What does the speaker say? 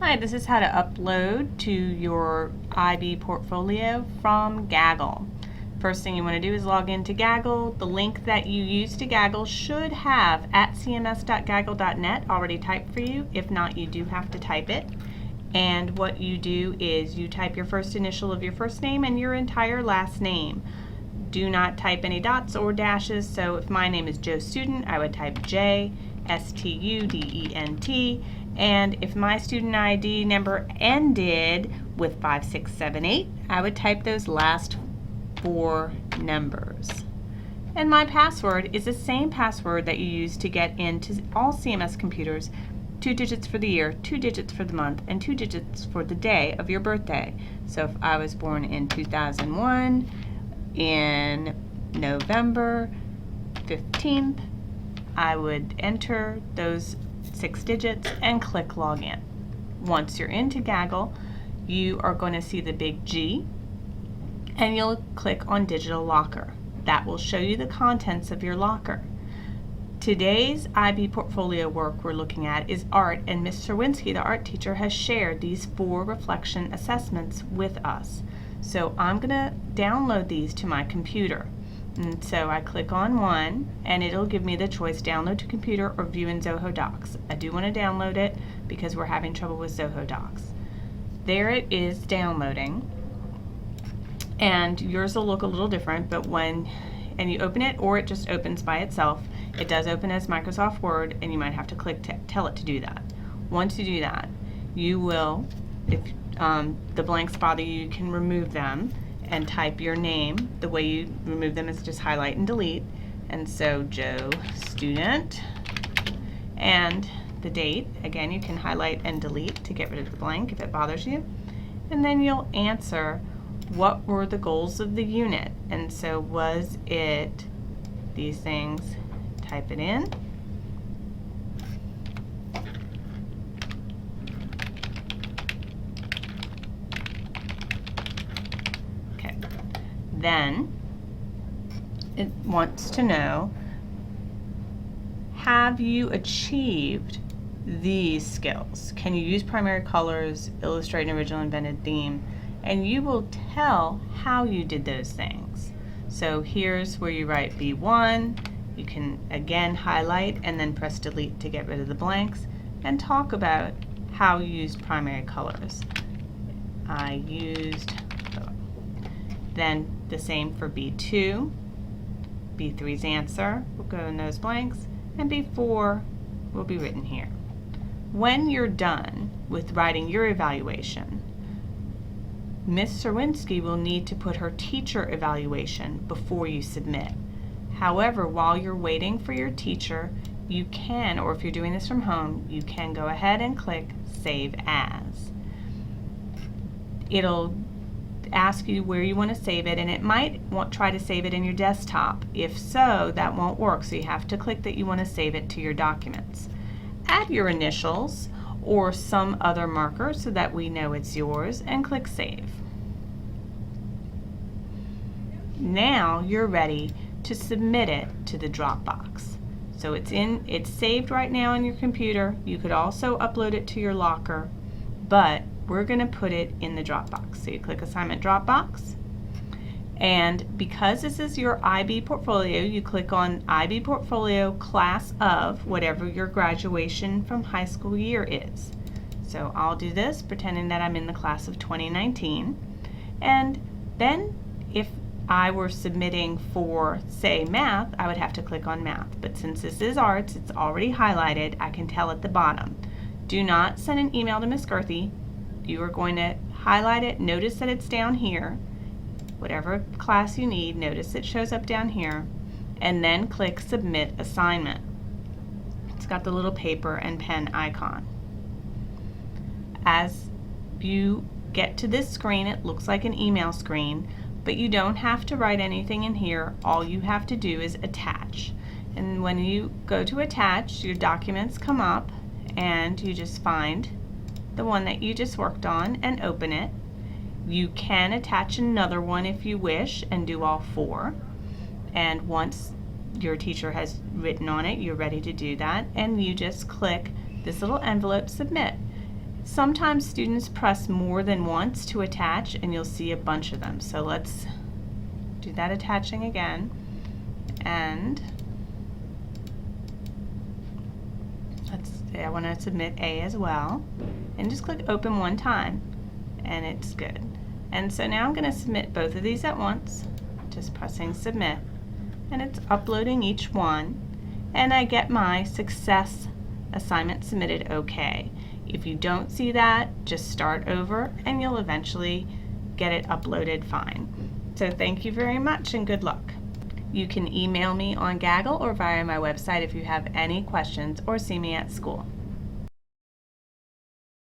Hi, this is how to upload to your IB portfolio from Gaggle. First thing you want to do is log into Gaggle. The link that you use to Gaggle should have @cms.gaggle.net already typed for you. If not, you do have to type it. And what you do is you type your first initial of your first name and your entire last name. Do not type any dots or dashes, so if my name is Joe Student, I would type J STUDENT, and if my student ID number ended with 5678, I would type those last 4 numbers. And my password is the same password that you use to get into all CMS computers: 2 digits for the year, 2 digits for the month, and 2 digits for the day of your birthday. So if I was born in 2001, in November 15th, I would enter those 6 digits and click Login. Once you're into Gaggle, you are going to see the big G, and you'll click on Digital Locker. That will show you the contents of your locker. Today's IB portfolio work we're looking at is art, and Ms. Serwinski, the art teacher, has shared these 4 reflection assessments with us. So I'm going to download these to my computer. And so I click on one, and it'll give me the choice: download to computer or view in Zoho Docs. I do want to download it because we're having trouble with Zoho Docs. There it is downloading, and yours will look a little different, but when you open it, or it just opens by itself, it does open as Microsoft Word, and you might have to click to tell it to do that. Once you do that, you will, if the blanks bother you, you can remove them and type your name. The way you remove them is just highlight and delete. And so Joe Student, and the date, again, you can highlight and delete to get rid of the blank if it bothers you. And then you'll answer, what were the goals of the unit? And so was it these things? Type it in. Then it wants to know, have you achieved these skills? Can you use primary colors, illustrate an original invented theme? And you will tell how you did those things. So here's where you write B1. You can again highlight and then press delete to get rid of the blanks, and talk about how you used primary colors. I used, then the same for B2, B3's answer will go in those blanks, and B4 will be written here. When you're done with writing your evaluation, Ms. Serwinski will need to put her teacher evaluation before you submit. However, while you're waiting for your teacher, you can, or if you're doing this from home, you can go ahead and click Save As. It'll ask you where you want to save it, and it might try to save it in your desktop. If so, that won't work, so you have to click that you want to save it to your documents. Add your initials or some other marker so that we know it's yours, and click Save. Now you're ready to submit it to the Dropbox. So it's saved right now on your computer. You could also upload it to your locker, but we're going to put it in the Dropbox. So you click Assignment Dropbox, and because this is your IB portfolio, you click on IB Portfolio Class of whatever your graduation from high school year is. So I'll do this pretending that I'm in the class of 2019, and then if I were submitting for, say, math, I would have to click on math. But since this is arts, it's already highlighted, I can tell at the bottom. Do not send an email to Ms. Gerthy. You are going to highlight it, notice that it's down here, whatever class you need, notice it shows up down here, and then click Submit Assignment. It's got the little paper and pen icon. As you get to this screen, it looks like an email screen, but you don't have to write anything in here. All you have to do is attach. And when you go to attach, your documents come up, and you just find the one that you just worked on and open it. You can attach another one if you wish and do all 4. And once your teacher has written on it, you're ready to do that, and you just click this little envelope, Submit. Sometimes students press more than once to attach and you'll see a bunch of them. So let's do that attaching again, and let's say I want to submit A as well, and just click open one time and it's good. And so now I'm going to submit both of these at once, just pressing submit, and it's uploading each one, and I get my success assignment submitted okay. If you don't see that, just start over and you'll eventually get it uploaded fine. So thank you very much and good luck. You can email me on Gaggle or via my website if you have any questions, or see me at school.